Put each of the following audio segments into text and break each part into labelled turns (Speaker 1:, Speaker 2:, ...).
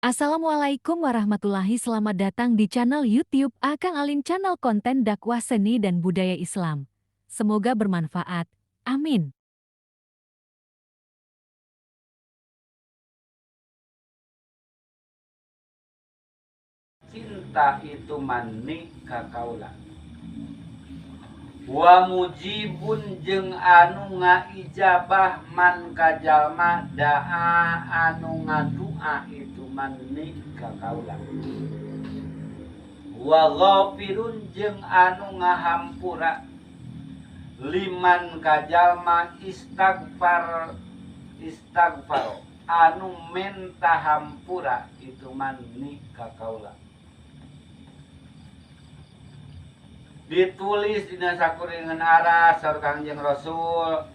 Speaker 1: Assalamualaikum warahmatullahi Selamat datang di channel YouTube Akang Alim channel konten dakwah seni dan budaya Islam. Semoga bermanfaat. Amin.
Speaker 2: Cinta itu manik kakaula. Wa mujibun jeung anu ngaijabah man kajalma daa anu ngadua itu manik kakaula. Wa ghafirun jeung anu ngahampura liman kajalma istighfar anu menta hampura itu manik kakaula. Ditulis dina sakuringan aras sareng Kangjeng Rasul,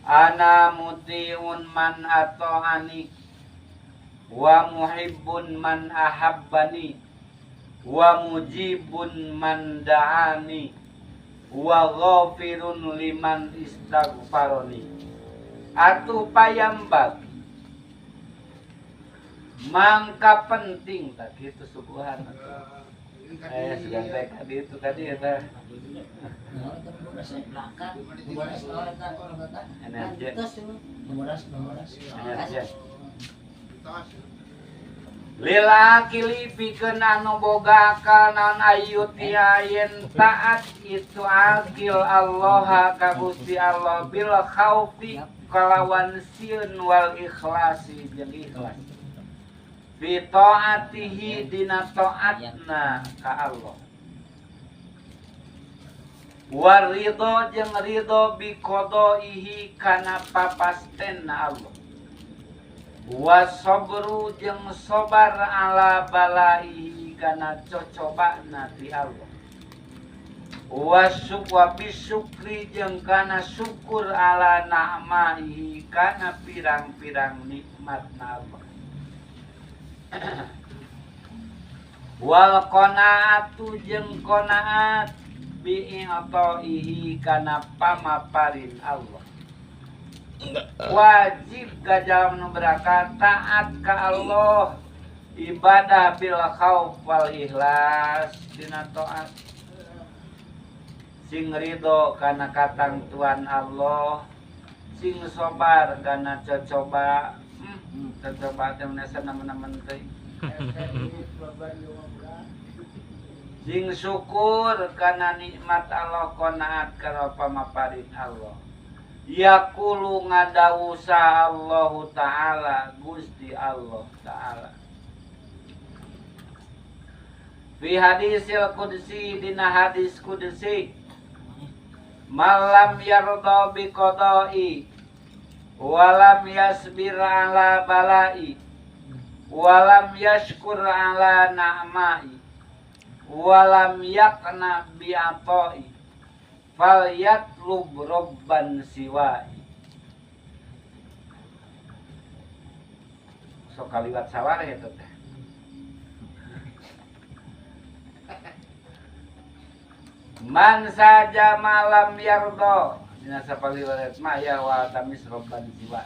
Speaker 2: ana mutiun man ato'ani wa muhibbun man ahabbani wa mujibun man da'ani wa ghafirun liman istaghfaroni. Atuh payambag mangka penting tak kitu subuhan sudah tadi itu tadi ya teh. Lilaki pikeun anu boga akal naon ayu tiayen taat itu akil Allah ka Gusti Allah bil khaufi kalawan sieun wal ikhlasi jeung ikhlas. Fi ta'atihi dina ta'atna ka Allah. Wa ridho jeung ridho bi qadaihi kana papastenna Allah. Wa sabru jeung sabar ala balaihi kana cocobana ti Allah. Wa syukri jeung kana syukur ala na'maihi kana pirang-pirang nikmatna Allah. Wal qanaatu jeung qanaat bi i'taihi kana pamaparin Allah. Wajib gajal nu berangkat taat ka Allah, ibadah bil khauf wal ikhlas dina taat. Sing ridho kana katangtuan Allah, sing sabar kana cocoba coba teh nama-nama teh. Sing syukur kana nikmat Allah qanaat kana pamaparin Allah. Yaqulu ngadawusa Allah Ta'ala Gusti Allah Ta'ala. Fi hadisil qudsi dina hadis qudsi malam yarda bi qada'i walam yasbir ala balai walam yashkur ala na'mai walam yakna bi'atai fal yatlub robban siwai. So kaliwat sawar ya teh. Man saja malam yardo dina sapaliwat maya wa tamis robban jiwa.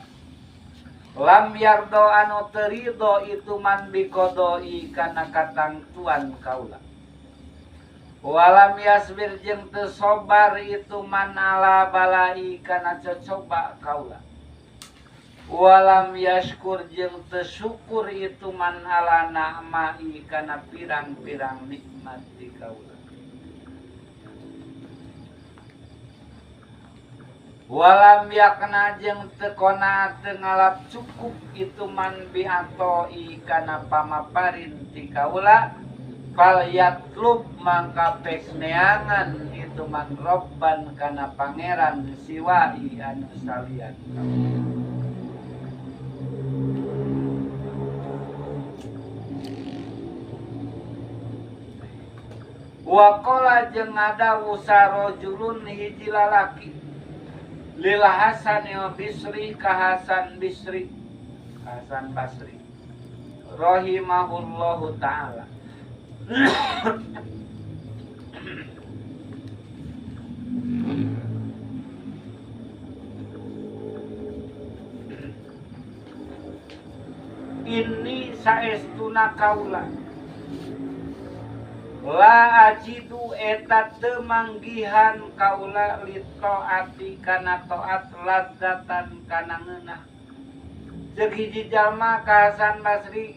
Speaker 2: Lam yardo anu terido itu man biqadai kana katangtuan kaula. Walam yasbir jeung teu sabar itu man ala balai kana cocoba kaula. Walam yashkur jeung teu syukur itu man ala na'mai kana pirang-pirang nikmat di kaula. Walam yakna jeung teu qanaat teu ngalap cukup itu man bi'atoi kana pamaparin ti kaula. Fal yatlub mangka pek neangan itu man robban kana pangeran siwai anu salian. Wa qala jeung ngadawu sarojulun hiji lalaki lil Hasan Bisri ka Hasan Bisri Hasan Basri rahimahullahu ta'ala. Ini saestuna kaula la ajidu eta teu manggihan kaula litaati kana taat ladzatan kana ngeunah. Jeung hiji jalma ka Hasan Basri,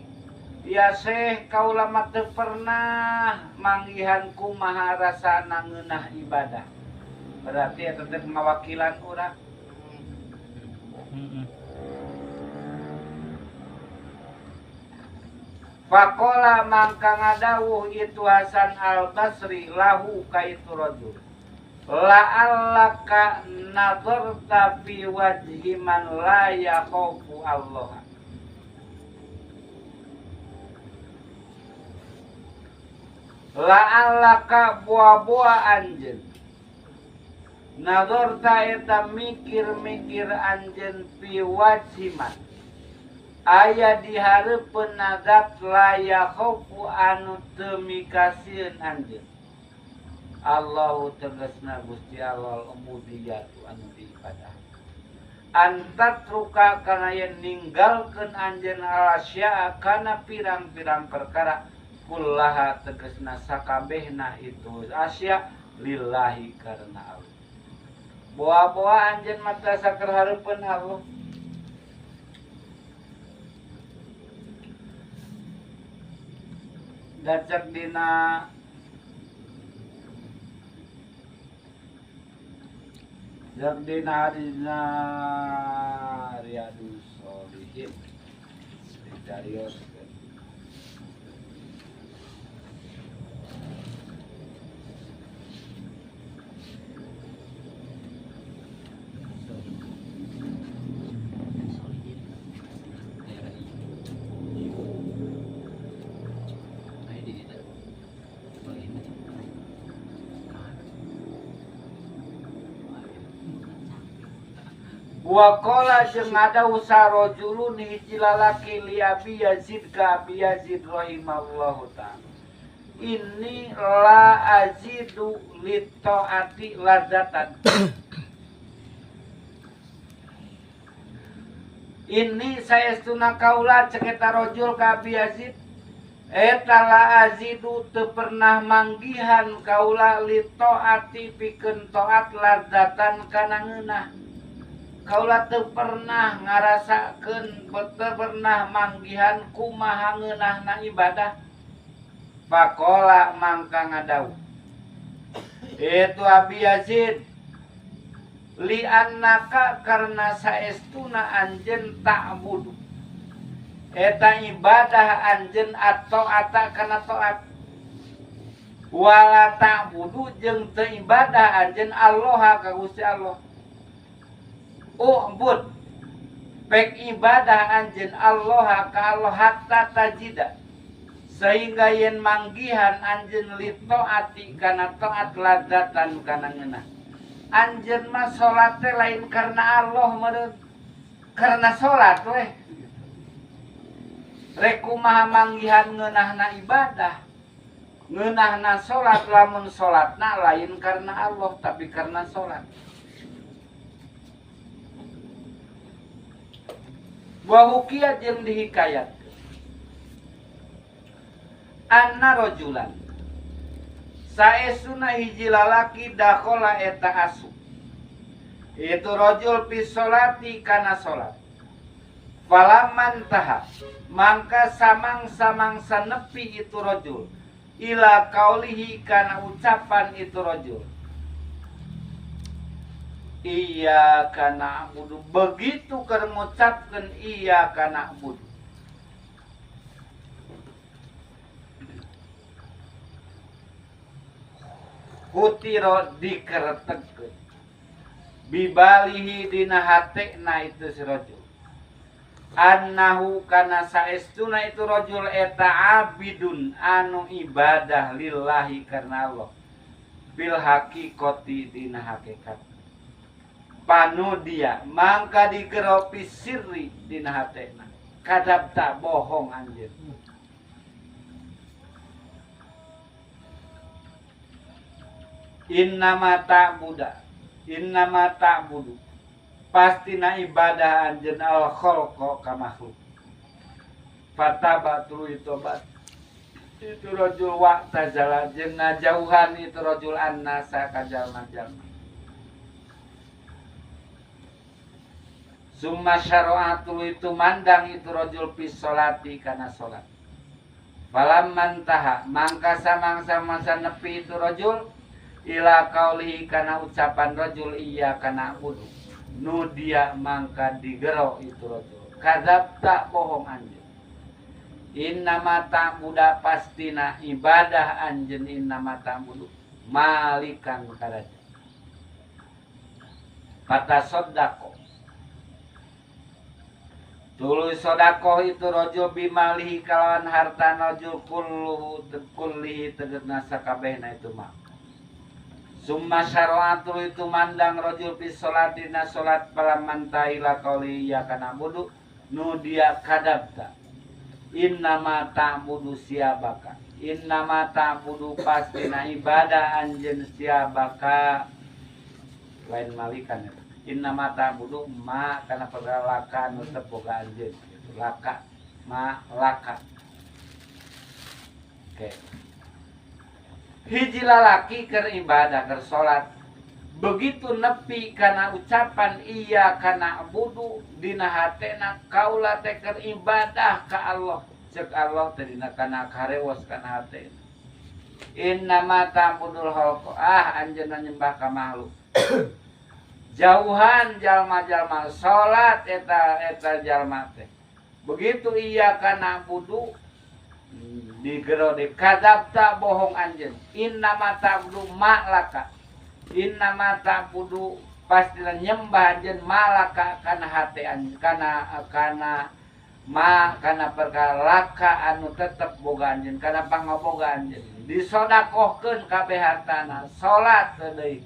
Speaker 2: ya Syekh kaula mah teu pernah manggihan kumaha rasana ngeunah ibadah. Berarti eta teh ngawakilan urang. Faqala mangka ngadawuh itu Hasan al-Basri lahu ka itu rajul. La'allaka nazarta fi wajhi man la yakhafu Allah. La'allaka buah-buah anjeun. Nazarta eta mikir-mikir anjeun fi wajhi man. Aya di hareupeun zat la yakhafu anu teu mikasieun anjeun. Allahu tegasna Gusti Allah umudiyatu anu diibadah. Antat ruka kana yen ninggalkeun anjeun alasya kana pirang-pirang perkara kullaha tegasna sakabehna itu asya lillahi karena Allah. Boa-boa anjeun mata saker hareupeun Allah. Dacak dina hadisna Riyadus Shalihin dicarios. Wa qala jeung ngadawuh rajulun hiji lalaki li Abi Yazid ka Abi Yazid rahimahullahu ta'ala. Inni la azidu li taati ladzatan. Ini saestuna kaula cek eta rajul ka Abi Yazid eta la azidu teu pernah manggihan kaula li taati pikeun taat ladzatan kana ngeunah. Kaula teu pernah ngarasakeun, teu pernah manggihan kumaha ngeunahna ibadah. Faqala mangka ngadawuh itu Abi Yazid li annaka karna saestuna anjeun ta'budu eta ibadah anjeun atau ata kana taat wala ta'budu jeung teu ibadah anjeun Allah ka Gusti Allah. Ubud pek ibadah anjeun Allah ka Allah hatta tajida sehingga yen manggihan anjeun li taati kana taat ladzatan kana ngeunah. Anjeun mah salat teh lain karena Allah meureun karena salat we. Rek kumaha manggihan ngeunahna ibadah. Ngeunahna salat lamun salatna lain karena Allah tapi karena salat. Wahukia jeung dihikayat anna rajulan saesuna hiji lalaki dakhala eta asu itu rajul fi sholati kana salat falaman taha mangka samang-samangsa nepi itu rajul ila qaulihi kana ucapan itu rajul iya kana abudu begitu keur ngucapkeun iya kana abudu kutiro dikeretegkeun bibalihi dina hatena itu si rajul annahu kana saestuna itu rajul eta abidun anu ibadah lillahi karena Allah bil haqiqati dina hakikat panu dia mangka digeropi sirri dina hatena kadab tak bohong anjeun innama ta'budu pastina ibadah anjeun al khalqa ka makhluk Fataba tuluy tobat itu rajul wa tazala jeung ngajauhan itu rajul annasa ka jalma-jalma. Summa syara'atul itu mandang itu rajul fi sholati kana salat. Falam mantaha mangka samangsa masa nepi itu rajul ila qaulihi kana ucapan rajul iya kana budu. Nu dia mangka digero itu rajul. Kadzabta bohong anjeun. Innama ta'budu pastina ibadah anjeun innama ta'budu malikan karaja. Kata sodako tuluy sodakoh itu rajul bimalihi kalawan harta rajul kullihi tegasna sakabehna itu mah. Summa syara'atul itu mandang rajul fi sholatina salat palaman ta'ila qauli ya kana budu nu dia kadabta. Innama ta'budu siabaka. Innama ta'budu pastina ibadah anjeun siabaka lain malikan itu. Innama ta'budu ma kana perkara laka anu teu boga anjeun laka ma laka. Oke. Hiji lalaki keur ibadah keur salat begitu nepi kana ucapan iya kana budu dina hatena kaula teh keur ibadah ka Allah ceuk Allah teh dina kana karewos kana hate. Innama ta'budul khalq anjeunna nyembah ka makhluk. Jauhan jalma-jalma salat eta jalma teh. Begitu iya kana budu digero de kadzabta bohong anjeun. Innama ta'budu ma'laka. Innama ta'budu pastilah nyembah anjeun malaka kana hate anjeun kana perkara laka anu tetep boga anjeun kana pangaboga anjeun. Disodakohkeun kabeh hartana salat teh deui.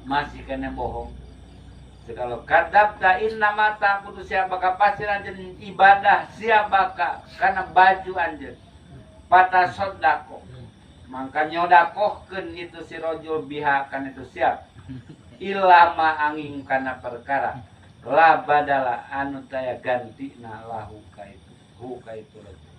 Speaker 2: Masih kena bohong. Kalau kadzabta innama ta'budu siabaka pasti anjeun ibadah siabaka kana baju anjeun. Pata sodako. Mangka nyodakohkeun itu si rajul biha kana itu siap. Ilama angin kana perkara la badala anu taya gantina lahu ka itu. Hu ka itu rajul.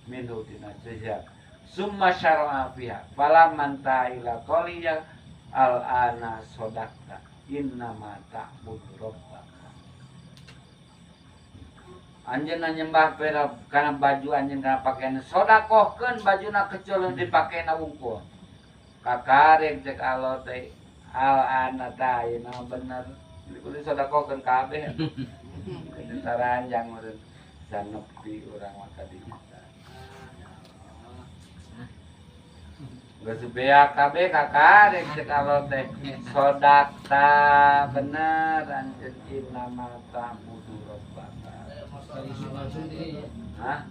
Speaker 2: Minhu dina sejak. Summa syara'a fiha falaman ta'ila qaliya al-ana sodakta innama ta'budu rabbaka. Anjeunna nyembah pera kana baju anjeun kana pakaian sodakohkeun bajuna kecuali dipakena wungkul. Kakarek cek Allah teh al-ana tayna bener kudu sodakohkeun kabeh. Saranjang meureun sanepi urang mah tadi. Gesubea kabeh kakarek cek Allah teh sodakta bener anjeun innama ta'budu rabbaka. Hah?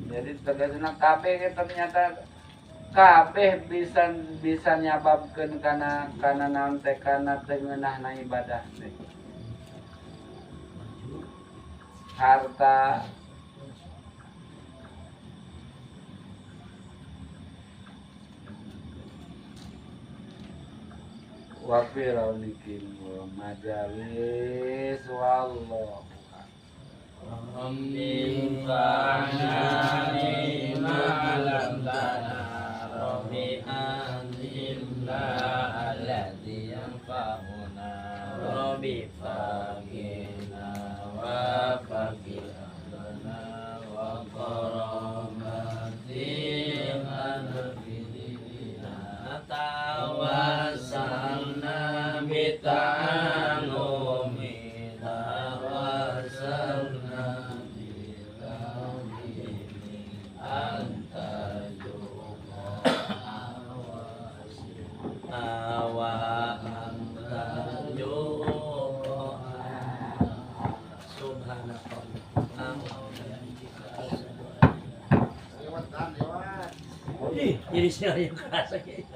Speaker 2: Jadi tegasna kabeh ternyata kabeh bisa nyababkeun kana naon teh kana teu ngeunahna ibadah teh. Harta wa firaulikin wa majalis wallahu
Speaker 3: Rabbi fa'ani ma'alam lana Rabbi anzilna alladhi yanfa'una Rabbi faqina wa faqina wa qaramatin anfidina tawassalna bita'anumi tawassalna bita'anumi anta awa anta jadi saya yang kerasa kayak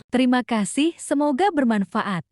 Speaker 1: Terima kasih, semoga bermanfaat.